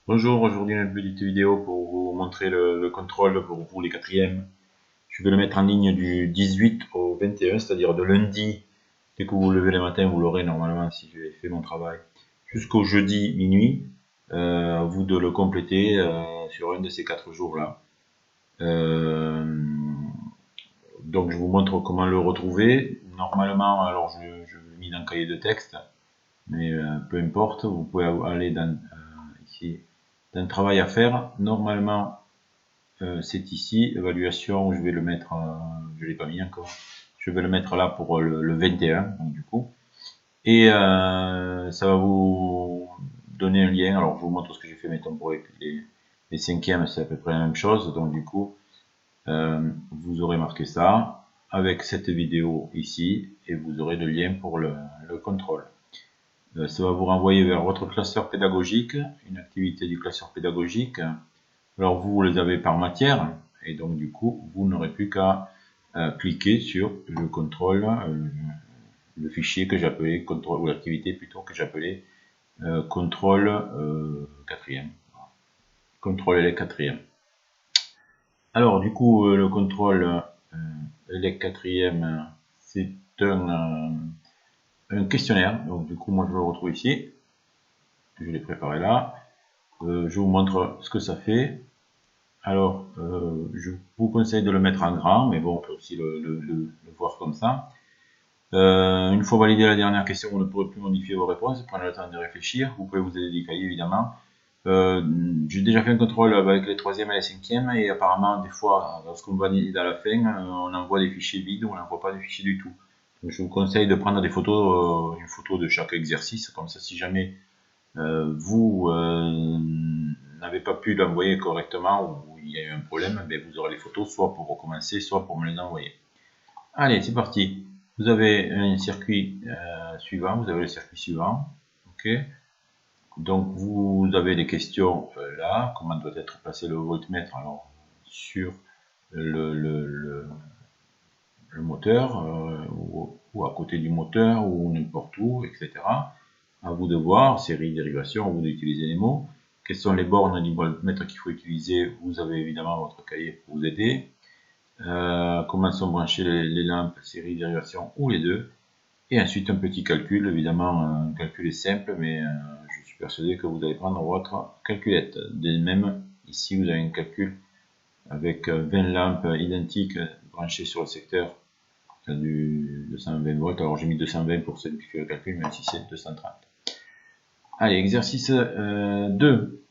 Bonjour, aujourd'hui une petite vidéo pour vous montrer le contrôle pour vous les quatrièmes. Je vais le mettre en ligne du 18 au 21, c'est-à-dire de lundi, dès que vous vous levez le matin, vous l'aurez normalement si j'ai fait mon travail, jusqu'au jeudi minuit. À vous de le compléter sur un de ces 4 jours-là. Euh, donc je vous montre comment le retrouver. Normalement, alors je l'ai mis dans le cahier de texte, mais peu importe, vous pouvez aller dans ici, dans le travail à faire. Normalement, c'est ici, évaluation, je vais le mettre, je l'ai pas mis encore, je vais le mettre là pour le 21, donc du coup, et ça va vous donner un lien. Alors je vous montre ce que j'ai fait, mettons pour les cinquièmes, c'est à peu près la même chose, donc du coup, vous aurez marqué ça avec cette vidéo ici, et vous aurez le lien pour le contrôle. Ça va vous renvoyer vers votre classeur pédagogique, une activité du classeur pédagogique. Alors vous les avez par matière, et donc du coup, vous n'aurez plus qu'à cliquer sur le contrôle, le fichier que j'appelais contrôle, ou l'activité plutôt que j'appelais contrôle quatrième. Contrôle élève quatrième. Alors du coup, le contrôle élève quatrième, c'est un questionnaire. Donc du coup, moi je le retrouve ici. Je l'ai préparé là. Je vous montre ce que ça fait. Alors, je vous conseille de le mettre en grand, mais bon, on peut aussi le voir comme ça. Une fois validé la dernière question, vous ne pourrez plus modifier vos réponses, prenez le temps de réfléchir. Vous pouvez vous aider des cahiers, évidemment. J'ai déjà fait un contrôle avec les troisièmes et les cinquièmes, et apparemment, des fois, lorsqu'on valide à la fin, on envoie des fichiers vides ou on n'envoie pas des fichiers du tout. Donc, je vous conseille de prendre des photos, une photo de chaque exercice, comme ça, si jamais vous n'avez pas pu l'envoyer correctement ou il y a eu un problème, ben vous aurez les photos soit pour recommencer, soit pour me les envoyer. Allez, c'est parti. Vous avez un circuit suivant, vous avez le circuit suivant. Ok. Donc vous avez les questions là, comment doit être placé le voltmètre alors sur le moteur ou à côté du moteur ou n'importe où, etc. À vous de voir, série, dérivation, à vous d'utiliser les mots. Quelles sont les bornes du voltmètre qu'il faut utiliser? Vous avez évidemment votre cahier pour vous aider. Comment sont branchées les lampes, série, dérivation ou les deux. Et ensuite un petit calcul, évidemment un calcul est simple, mais je suis persuadé que vous allez prendre votre calculette. De même, ici vous avez un calcul avec 20 lampes identiques branchées sur le secteur du 220 volts. Alors j'ai mis 220 pour simplifier le calcul, même si c'est 230. Allez, exercice 2.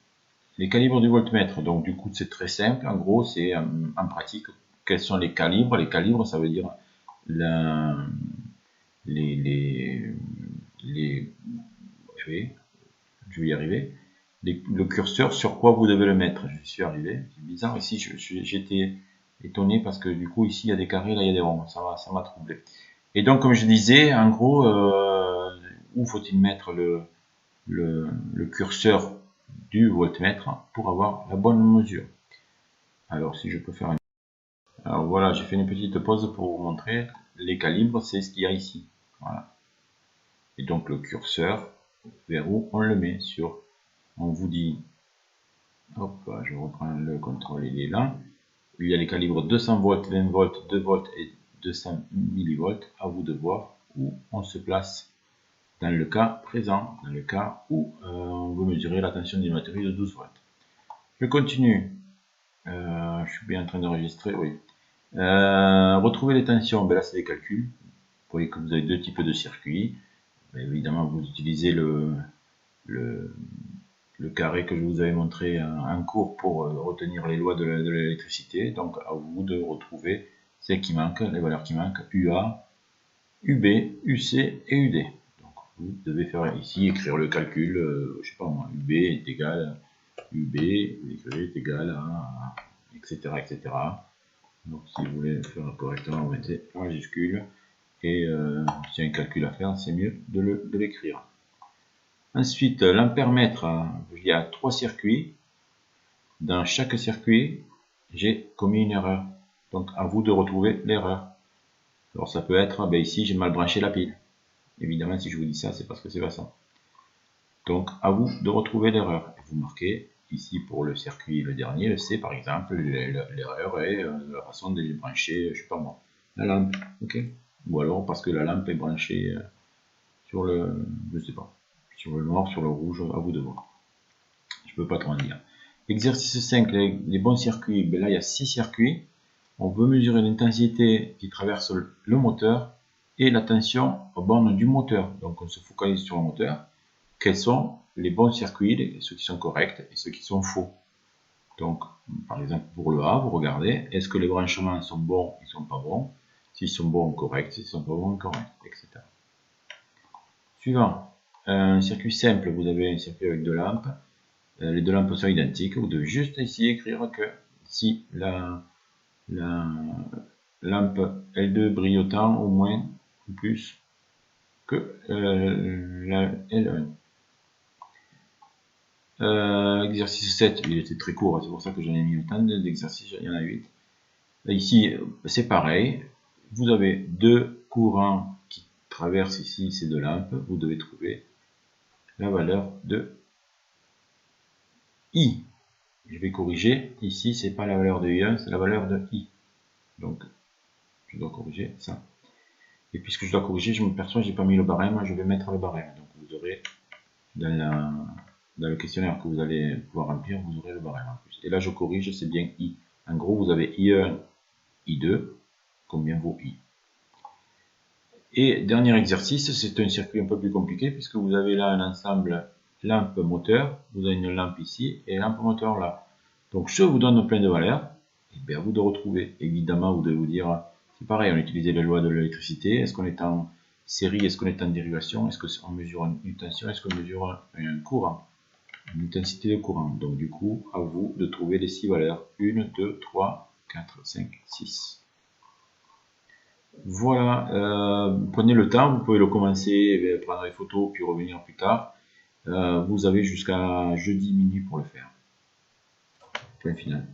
Les calibres du voltmètre. Donc du coup c'est très simple. En gros, c'est en pratique quels sont les calibres. Les calibres, ça veut dire la, les, je vais y arriver. Le curseur, sur quoi vous devez le mettre. Je suis arrivé. C'est bizarre ici. J'étais étonné parce que du coup ici il y a des carrés, là il y a des ronds. Ça m'a troublé. Et donc comme je disais, en gros, où faut-il mettre le curseur du voltmètre pour avoir la bonne mesure. Alors si je peux faire alors voilà, j'ai fait une petite pause pour vous montrer les calibres, c'est ce qu'il y a ici. Voilà. Et donc le curseur, vers où on le met sur, on vous dit, hop, je reprends le contrôle, il est là. Il y a les calibres 200 volts, 20 volts, 2 volts et 200 millivolts. À vous de voir où on se place dans le cas présent, dans le cas où on veut mesurer la tension d'une batterie de 12 volts. Je continue. Je suis bien en train d'enregistrer, oui. Retrouver les tensions, ben là c'est les calculs. Vous voyez que vous avez deux types de circuits. Ben évidemment, vous utilisez le carré que je vous avais montré en cours pour retenir les lois de l'électricité. Donc à vous de retrouver ce qui manque, les valeurs qui manquent, UA, UB, UC et UD. Donc vous devez faire ici, écrire le calcul, je sais pas moi, UB est égal à UB, vous est égal à etc. etc. Donc si vous voulez le faire correctement, vous mettez en majuscule. Et s'il y a un calcul à faire, c'est mieux de l'écrire. Ensuite, l'ampèremètre, il y a 3 circuits. Dans chaque circuit, j'ai commis une erreur. Donc à vous de retrouver l'erreur. Alors ça peut être, ben ici j'ai mal branché la pile. Évidemment, si je vous dis ça, c'est parce que c'est pas ça. Donc à vous de retrouver l'erreur. Vous marquez ici pour le circuit, le dernier, le C par exemple, l'erreur est la façon de les brancher, je sais pas moi, la lampe, ok. Ou alors parce que la lampe est branchée sur le, je sais pas, sur le noir, sur le rouge, à vous de voir. Je peux pas trop en dire. Exercice 5, les bons circuits, ben là il y a 6 circuits. On veut mesurer l'intensité qui traverse le moteur et la tension aux bornes du moteur. Donc on se focalise sur le moteur. Quels sont les bons circuits, ceux qui sont corrects et ceux qui sont faux. Donc, par exemple, pour le A, vous regardez, est-ce que les branchements sont bons, ils sont pas bons. S'ils sont bons, corrects. S'ils sont pas bons, corrects, etc. Suivant, un circuit simple, vous avez un circuit avec deux lampes. Les deux lampes sont identiques. Vous devez juste ici écrire que si la lampe L2 brille autant, au moins, ou plus, que la L1. Exercice 7, il était très court, c'est pour ça que j'en ai mis autant d'exercices, il y en a 8. Ici, c'est pareil, vous avez deux courants qui traversent ici ces deux lampes, vous devez trouver la valeur de I. Je vais corriger, ici c'est pas la valeur de I1, c'est la valeur de I. Donc, je dois corriger ça. Et puisque je dois corriger, je me perçois, j'ai pas mis le barème, je vais mettre le barème. Donc vous aurez dans le questionnaire que vous allez pouvoir remplir, vous aurez le barème en plus. Et là je corrige, c'est bien I. En gros, vous avez I1, I2, combien vaut I. Et dernier exercice, c'est un circuit un peu plus compliqué, puisque vous avez là un ensemble lampe moteur, vous avez une lampe ici, et lampe moteur là. Donc je vous donne plein de valeurs, et bien à vous de retrouver. Évidemment, vous devez vous dire, c'est pareil, on utilise les lois de l'électricité, est-ce qu'on est en série, est-ce qu'on est en dérivation, est-ce qu'on mesure une tension, est-ce qu'on mesure un courant, une intensité de courant. Donc du coup, à vous de trouver les 6 valeurs. 1, 2, 3, 4, 5, 6. Voilà, prenez le temps, vous pouvez le commencer, prendre les photos, puis revenir plus tard. Vous avez jusqu'à jeudi minuit pour le faire. Point final.